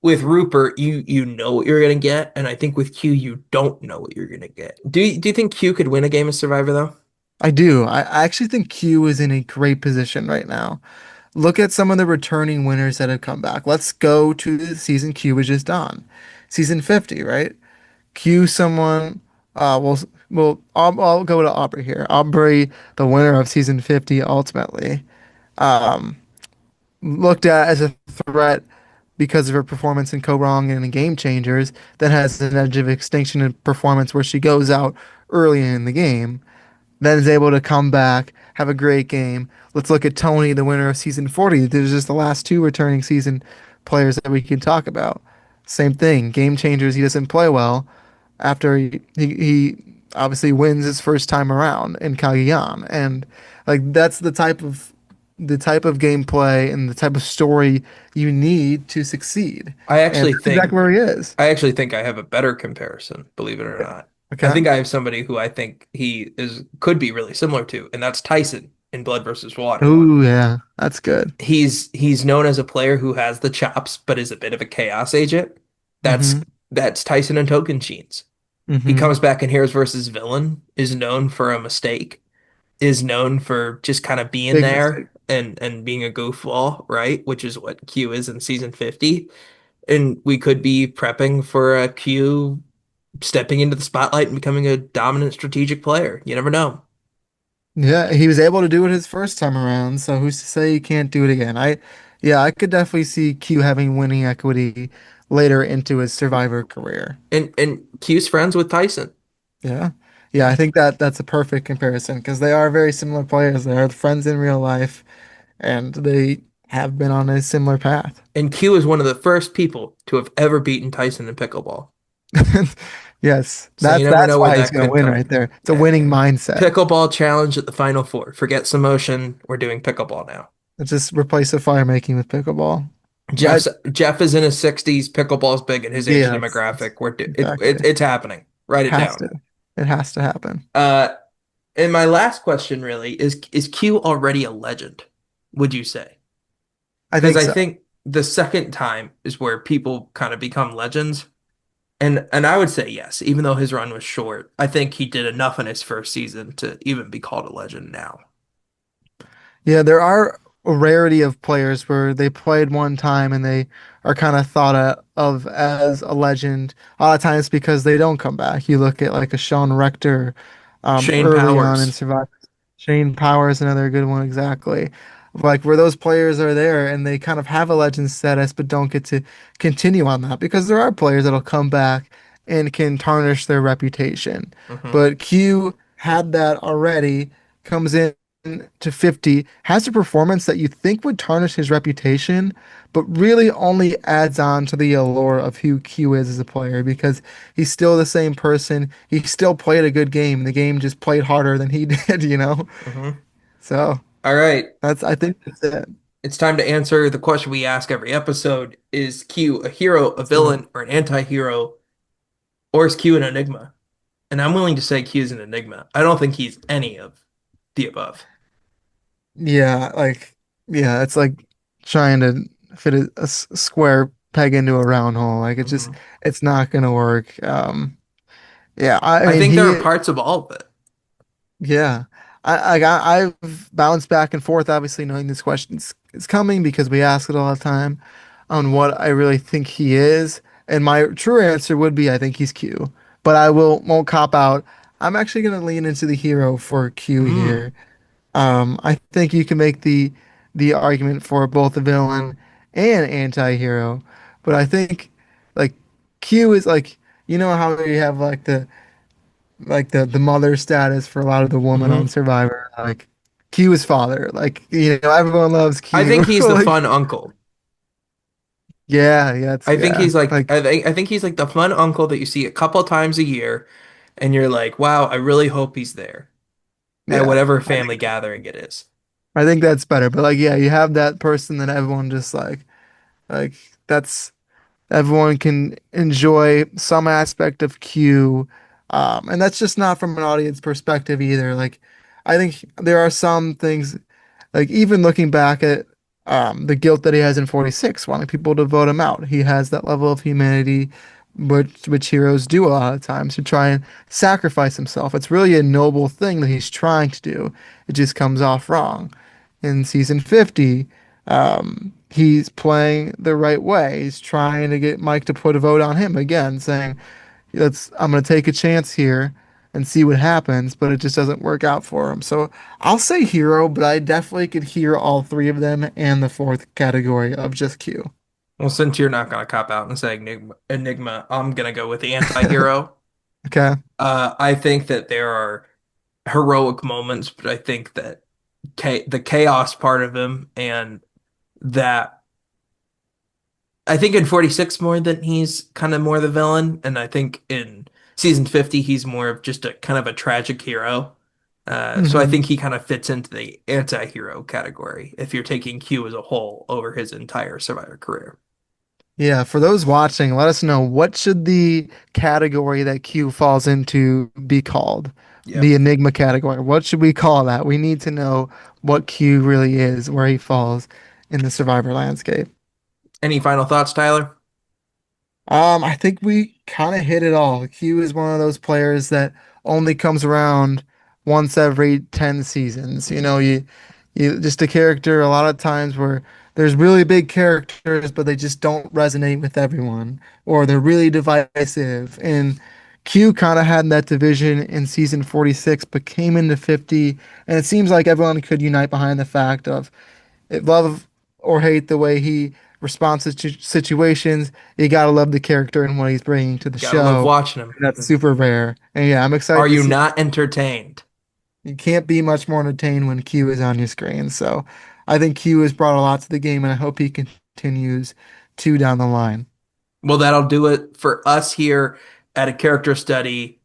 with Rupert, you know what you're gonna get, and I think with Q you don't know what you're gonna get. Do you think Q could win a game of Survivor though? I do. I actually think Q is in a great position right now. Look at some of the returning winners that have come back. Let's go to the season Q was just on. Season 50, right? Q someone I'll go to Aubrey here. Aubrey, the winner of season 50 ultimately. Um, Looked at as a threat because of her performance in Co Wrong and in Game Changers, then has an edge of extinction in performance where she goes out early in the game, then is able to come back, have a great game. Let's look at Tony, the winner of season 40. There's just the last two returning season players that we can talk about. Same thing, Game Changers, he doesn't play well after he obviously wins his first time around in Cagayan. And like that's the type of gameplay and the type of story you need to succeed. I And actually that's exactly think where he is. I actually think I have a better comparison, believe it or Yeah. not. I Okay. think I have somebody who I think he is could be really similar to, and that's Tyson in Blood versus Water. Oh yeah, that's good. He's known as a player who has the chops, but is a bit of a chaos agent. That's Mm-hmm. that's Tyson and Token Jeans. He Mm-hmm. comes back in Heroes versus Villain, is known for a mistake, is known for just kind of being Big mistake. there and being a goofball, right? Which is what Q is in season 50. And we could be prepping for a Q stepping into the spotlight and becoming a dominant strategic player. You never know. Yeah, he was able to do it his first time around, so who's to say he can't do it again? Yeah, I could definitely see Q having winning equity later into his Survivor career. And Q's friends with Tyson. Yeah. Yeah, I think that's a perfect comparison because they are very similar players. They are friends in real life and they have been on a similar path. And Q is one of the first people to have ever beaten Tyson in pickleball. Yes, So you that's never that's know when why he's that gonna could win come. right there. It's a Yeah. winning mindset. Pickleball challenge at the Final Four. Forget Samotion. We're doing pickleball now. Let's just replace the fire making with pickleball. That Jeff is in his 60s. Pickleball's big in his age yeah, that's demographic. exactly. It's happening. Write it Has down. to. It has to happen. Uh, and my last question really is Q already a legend? Would you say? I Because think I so. think the second time is where people kind of become legends. And I would say yes, even though his run was short, I think he did enough in his first season to even be called a legend now. Yeah, there are a rarity of players where they played one time and they are kind of thought of as a legend. A lot of times because they don't come back. You look at like a Sean Rector Shane early on in Powers. Survivor. Shane Powers, another good one, exactly. Like where those players are there and they kind of have a legend status but don't get to continue on that because there are players that'll come back and can tarnish their reputation. Hmm. But Q had that already, comes in to 50 has a performance that you think would tarnish his reputation, but really only adds on to the allure of who Q is as a player because he's still the same person. He still played a good game. The game just played harder than he did, you know? Hmm. So All right. I think that's it. It's time to answer the question we ask every episode. Is Q a hero, a Let's do it. villain, or an anti-hero, or is Q an enigma? And I'm willing to say Q is an enigma. I don't think he's any of the above. Yeah, yeah, it's like trying to fit a square peg into a round hole. Like Mhm. it's not gonna work. Yeah, I I mean, think there are parts of all of it. yeah, I've bounced back and forth, obviously knowing this question is coming because we ask it all the time on what I really think he is, and my true answer would be I think he's Q, but I won't cop out. I'm actually gonna lean into the hero for Q Mm. here. I think you can make the argument for both a villain and anti-hero, but I think like Q is like you know how you have the mother status for a lot of the women on Hmm. Survivor. Like Q is father. Like everyone loves I Q. think he's the Like fun uncle. yeah, I think yeah. he's like Like I think he's like the fun uncle that you see a couple times a year, and you're like, wow, I really hope he's there at yeah. whatever family gathering it is. I think that's better. But like yeah, you have that person that everyone just like that's everyone can enjoy some aspect of Q. And that's just not from an audience perspective either. Like, I think there are some things, like even looking back at the guilt that he has in 46, wanting people to vote him out. He has that level of humanity, which heroes do a lot of times to try and sacrifice himself. It's really a noble thing that he's trying to do. It just comes off wrong. In season 50, he's playing the right way. He's trying to get Mike to put a vote on him again, saying, I'm gonna take a chance here and see what happens, but it just doesn't work out for him. So I'll say hero, but I definitely could hear all three of them and the fourth category of just Q. Well, since you're not gonna cop out and say enigma, I'm gonna go with the anti-hero. Okay. I think that there are heroic moments, but I think that the chaos part of him and that I think in 46 more than he's kind of more the villain, and I think in season 50 he's more of just a kind of a tragic hero. So I hmm think he kind of fits into the anti-hero category if you're taking Q as a whole over his entire Survivor career. Yeah, for those watching, let us know what should the category that Q falls into be called? The Yep. Enigma category. What should we call that? We need to know what Q really is, where he falls in the Survivor landscape. Any final thoughts, Tyler? I think we kind of hit it all. Q is one of those players that only comes around once every 10 seasons. You just a character a lot of times where there's really big characters, but they just don't resonate with everyone, or they're really divisive. And Q kind of had that division in season 46, but came into 50, and it seems like everyone could unite behind the fact of love or hate the way he responds to situations. You gotta love the character and what he's bringing to the Gotta love show. watching him. And that's super rare. And yeah, I'm Are excited to you see. not entertained? You can't be much more entertained when Q is on your screen. So I think Q has brought a lot to the game, and I hope he continues to down the line. Well, that'll do it for us here at a character study.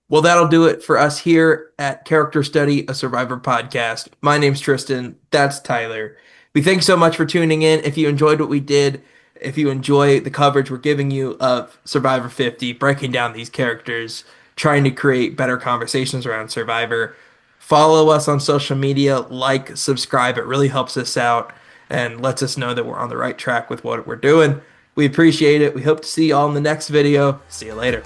Well, that'll do it for us here at Character Study, a Survivor podcast. My name's Tristan. That's Tyler. We thank you so much for tuning in. If you enjoyed what we did, if you enjoy the coverage we're giving you of Survivor 50, breaking down these characters, trying to create better conversations around Survivor, follow us on social media, like, subscribe. It really helps us out and lets us know that we're on the right track with what we're doing. We appreciate it. We hope to see you all in the next video. See you later.